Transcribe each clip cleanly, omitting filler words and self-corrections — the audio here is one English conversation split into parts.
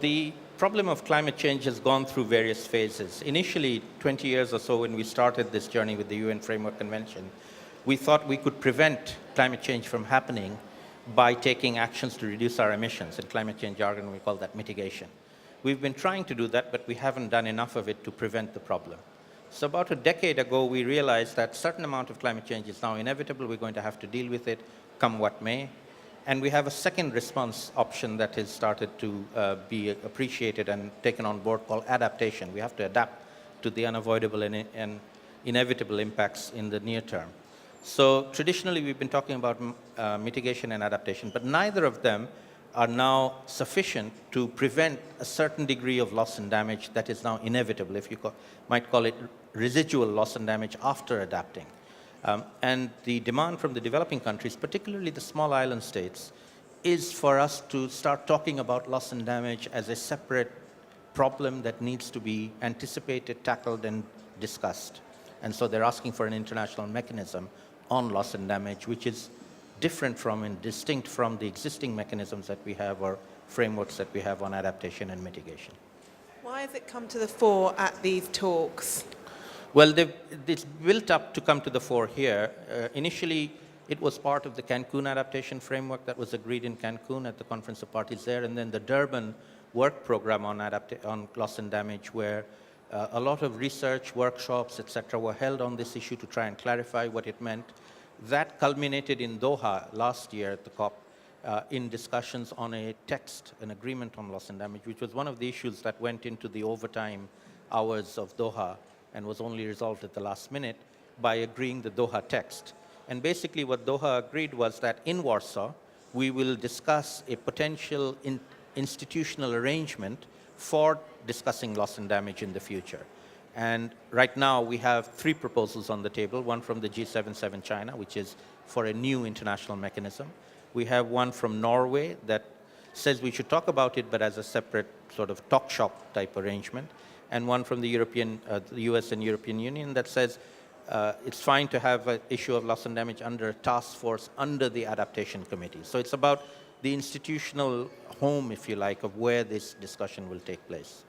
The problem of climate change has gone through various phases. Initially, 20 years or so, when we started this journey with the UN Framework Convention, we thought we could prevent climate change from happening by taking actions to reduce our emissions. In climate change jargon, we call that mitigation. We've been trying to do that, but we haven't done enough of it to prevent the problem. So about a decade ago, we realized that a certain amount of climate change is now inevitable. We're going to have to deal with it, come what may. And we have a second response option that has started to be appreciated and taken on board called adaptation. We have to adapt to the unavoidable and inevitable impacts in the near term. So traditionally, we've been talking about mitigation and adaptation, but neither of them are now sufficient to prevent a certain degree of loss and damage that is now inevitable, if you might call it residual loss and damage after adapting. And the demand from the developing countries, particularly the small island states, is for us to start talking about loss and damage as a separate problem that needs to be anticipated, tackled, and discussed. And so they're asking for an international mechanism on loss and damage, which is different from and distinct from the existing mechanisms that we have or frameworks that we have on adaptation and mitigation. Why has it come to the fore at these talks? Well, it's built up to come to the fore here. Initially, it was part of the Cancun adaptation framework that was agreed in Cancun at the Conference of Parties there, and then the Durban work program on loss and damage, where a lot of research, workshops, etc., were held on this issue to try and clarify what it meant. That culminated in Doha last year at the COP in discussions on a text, an agreement on loss and damage, which was one of the issues that went into the overtime hours of Doha and was only resolved at the last minute by agreeing the Doha text. And basically what Doha agreed was that in Warsaw, we will discuss a potential institutional arrangement for discussing loss and damage in the future. And right now we have 3 proposals on the table, one from the G77 China, which is for a new international mechanism. We have one from Norway that says we should talk about it, but as a separate sort of talk shop type arrangement. And one from the US and European Union that says it's fine to have an issue of loss and damage under a task force under the adaptation committee. So it's about the institutional home, if you like, of where this discussion will take place.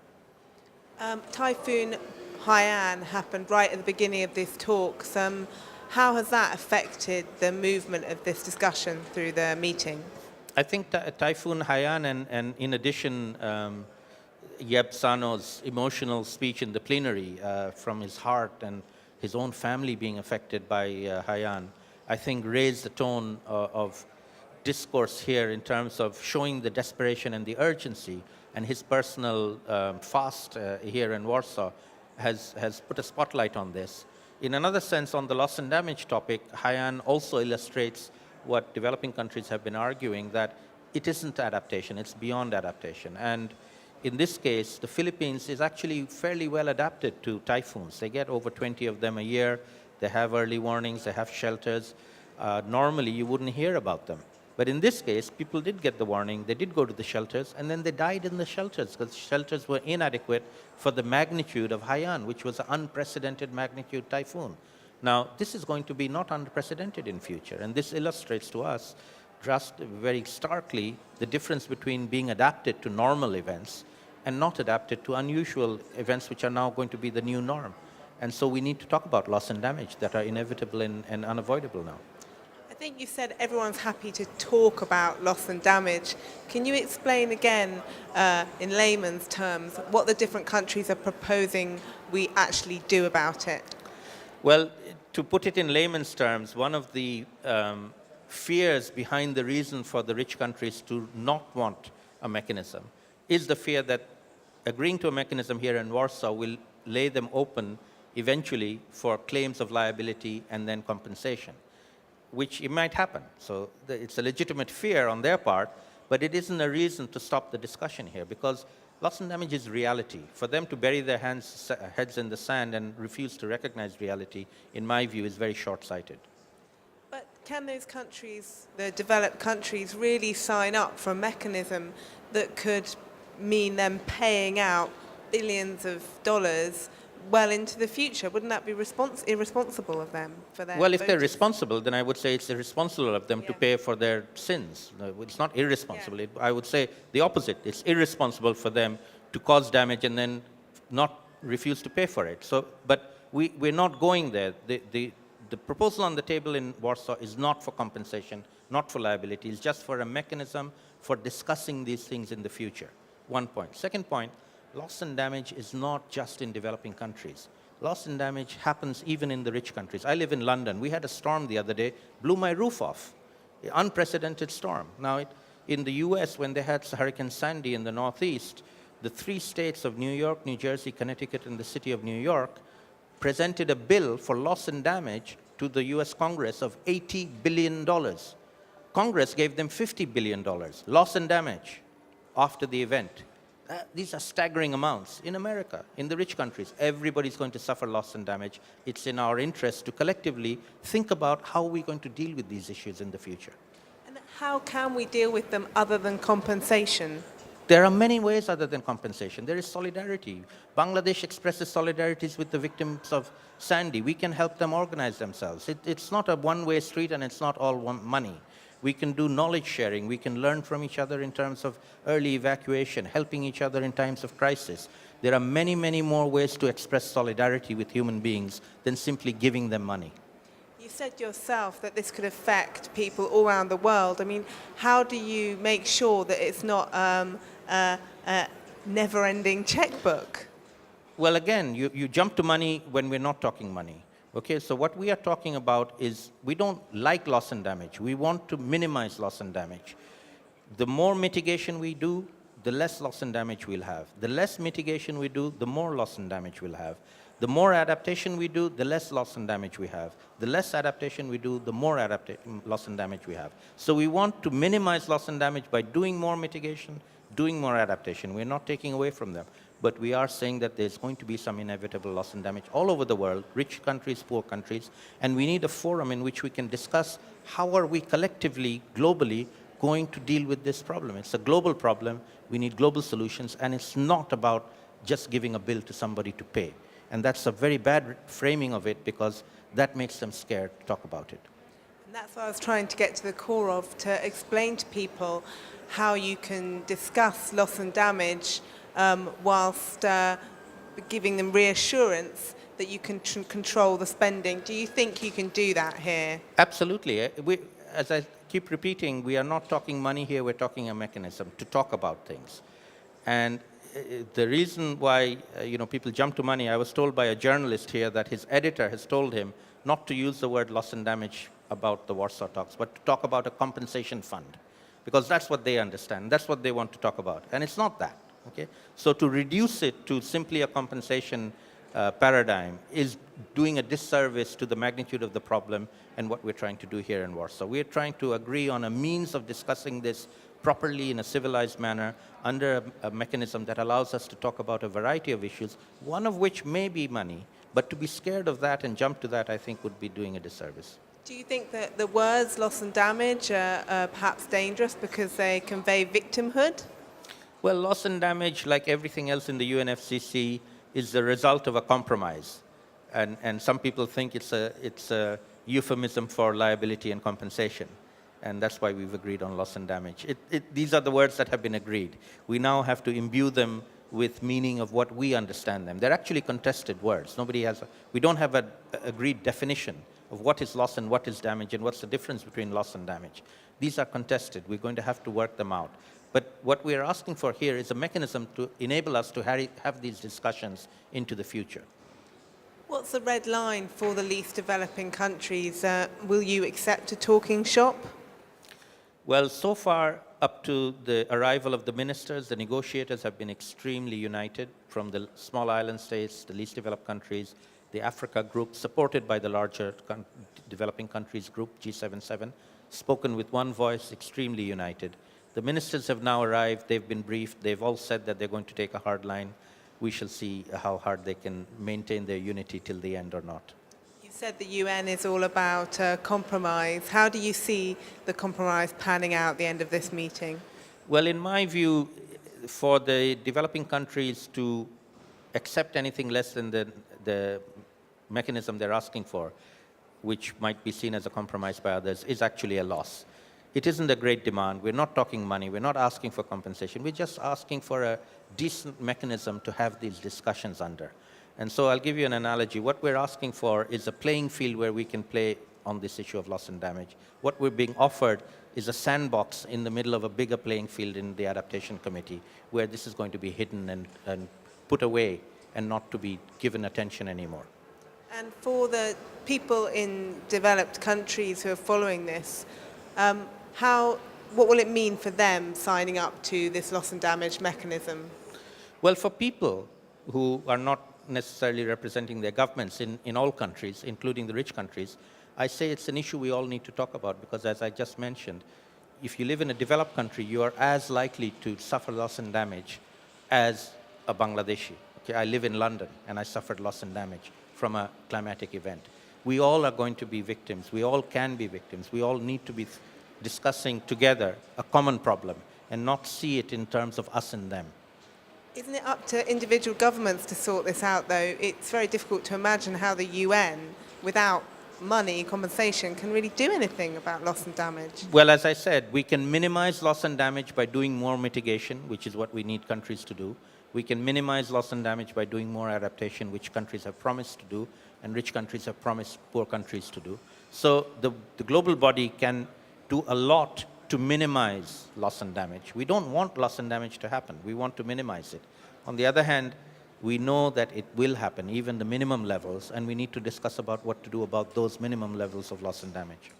Typhoon Haiyan happened right at the beginning of these talks. How has that affected the movement of this discussion through the meeting? I think Typhoon Haiyan and in addition, Yeb Sano's emotional speech in the plenary from his heart and his own family being affected by Haiyan, I think raised the tone of discourse here in terms of showing the desperation and the urgency, and his personal fast here in Warsaw has put a spotlight on this. In another sense, on the loss and damage topic, Haiyan also illustrates what developing countries have been arguing, that it isn't adaptation, it's beyond adaptation. And in this case, the Philippines is actually fairly well adapted to typhoons. They get over 20 of them a year. They have early warnings. They have shelters. Normally, you wouldn't hear about them. But in this case, people did get the warning. They did go to the shelters, and then they died in the shelters because shelters were inadequate for the magnitude of Haiyan, which was an unprecedented magnitude typhoon. Now, this is going to be not unprecedented in future, and this illustrates to us just very starkly the difference between being adapted to normal events and not adapted to unusual events, which are now going to be the new norm. And so we need to talk about loss and damage that are inevitable and unavoidable now. I think you said everyone's happy to talk about loss and damage. Can you explain again, in layman's terms, what the different countries are proposing we actually do about it? Well, to put it in layman's terms, one of the fears behind the reason for the rich countries to not want a mechanism is the fear that agreeing to a mechanism here in Warsaw will lay them open eventually for claims of liability and then compensation, which it might happen. So it's a legitimate fear on their part, but it isn't a reason to stop the discussion here, because loss and damage is reality. For them to bury their heads in the sand and refuse to recognize reality, in my view, is very short-sighted. But can those countries, the developed countries, really sign up for a mechanism that could mean them paying out billions of dollars well into the future. Wouldn't that be irresponsible of them for their Well, if they're voters? responsible, then I would say it's irresponsible of them to Yeah. pay for their sins. No, it's not irresponsible. I would say the opposite. It's irresponsible for them to cause damage and then not refuse to pay for it. So, but we're not going there. The proposal on the table in Warsaw is not for compensation, not for liability. It's just for a mechanism for discussing these things in the future. One point. Second point, loss and damage is not just in developing countries. Loss and damage happens even in the rich countries. I live in London. We had a storm the other day, blew my roof off. Unprecedented storm. Now, in the US, when they had Hurricane Sandy in the Northeast, the 3 states of New York, New Jersey, Connecticut, and the city of New York presented a bill for loss and damage to the US Congress of $80 billion. Congress gave them $50 billion, loss and damage, after the event. These are staggering amounts. In America, in the rich countries, everybody's going to suffer loss and damage. It's in our interest to collectively think about how we're going to deal with these issues in the future. And how can we deal with them other than compensation? There are many ways other than compensation. There is solidarity. Bangladesh expresses solidarities with the victims of Sandy. We can help them organize themselves. It's not a one-way street, and it's not all money. We can do knowledge sharing. We can learn from each other in terms of early evacuation, helping each other in times of crisis. There are many, many more ways to express solidarity with human beings than simply giving them money. You said yourself that this could affect people all around the world. I mean, how do you make sure that it's not a never-ending checkbook? Well, again, you jump to money when we're not talking money. Okay, so what we are talking about is we don't like loss and damage. We want to minimize loss and damage. The more mitigation we do, the less loss and damage we'll have. The less mitigation we do, the more loss and damage we'll have. The more adaptation we do, the less loss and damage we have. The less adaptation we do, the more loss and damage we have. So we want to minimize loss and damage by doing more mitigation, doing more adaptation. We're not taking away from them. But we are saying that there's going to be some inevitable loss and damage all over the world, rich countries, poor countries, and we need a forum in which we can discuss how are we collectively, globally, going to deal with this problem. It's a global problem, we need global solutions, and it's not about just giving a bill to somebody to pay. And that's a very bad framing of it, because that makes them scared to talk about it. And that's what I was trying to get to the core of, to explain to people how you can discuss loss and damage whilst giving them reassurance that you can control the spending. Do you think you can do that here? Absolutely. As I keep repeating, we are not talking money here, we're talking a mechanism to talk about things. And the reason why people jump to money, I was told by a journalist here that his editor has told him not to use the word loss and damage about the Warsaw talks, but to talk about a compensation fund, because that's what they understand, that's what they want to talk about, and it's not that. Okay? So to reduce it to simply a compensation paradigm is doing a disservice to the magnitude of the problem and what we're trying to do here in Warsaw. We're trying to agree on a means of discussing this properly in a civilized manner under a mechanism that allows us to talk about a variety of issues, one of which may be money, but to be scared of that and jump to that, I think, would be doing a disservice. Do you think that the words loss and damage are perhaps dangerous because they convey victimhood? Well, loss and damage, like everything else in the UNFCCC, is the result of a compromise. And some people think it's a euphemism for liability and compensation. And that's why we've agreed on loss and damage. These are the words that have been agreed. We now have to imbue them with meaning of what we understand them. They're actually contested words. We don't have an agreed definition of what is loss and what is damage and what's the difference between loss and damage. These are contested. We're going to have to work them out. But what we are asking for here is a mechanism to enable us to have these discussions into the future. What's the red line for the least developing countries? Will you accept a talking shop? Well, so far, up to the arrival of the ministers, the negotiators have been extremely united, from the small island states, the least developed countries, the Africa group, supported by the larger developing countries group, G77, spoken with one voice, extremely united. The ministers have now arrived, they've been briefed, they've all said that they're going to take a hard line. We shall see how hard they can maintain their unity till the end or not. You said the UN is all about compromise. How do you see the compromise panning out at the end of this meeting? Well, in my view, for the developing countries to accept anything less than the mechanism they're asking for, which might be seen as a compromise by others, is actually a loss. It isn't a great demand. We're not talking money. We're not asking for compensation. We're just asking for a decent mechanism to have these discussions under. And so I'll give you an analogy. What we're asking for is a playing field where we can play on this issue of loss and damage. What we're being offered is a sandbox in the middle of a bigger playing field in the adaptation committee, where this is going to be hidden and put away and not to be given attention anymore. And for the people in developed countries who are following this, what will it mean for them signing up to this loss and damage mechanism? Well, for people who are not necessarily representing their governments in all countries, including the rich countries, I say it's an issue we all need to talk about, because as I just mentioned, if you live in a developed country, you are as likely to suffer loss and damage as a Bangladeshi. Okay, I live in London and I suffered loss and damage from a climatic event. We all are going to be victims. We all can be victims. We all need to be discussing together a common problem and not see it in terms of us and them. Isn't it up to individual governments to sort this out, though? It's very difficult to imagine how the UN, without money, compensation, can really do anything about loss and damage. Well, as I said, we can minimize loss and damage by doing more mitigation, which is what we need countries to do. We can minimize loss and damage by doing more adaptation, which countries have promised to do, and rich countries have promised poor countries to do. So the global body can do a lot to minimize loss and damage. We don't want loss and damage to happen. We want to minimize it. On the other hand, we know that it will happen, even the minimum levels, and we need to discuss about what to do about those minimum levels of loss and damage.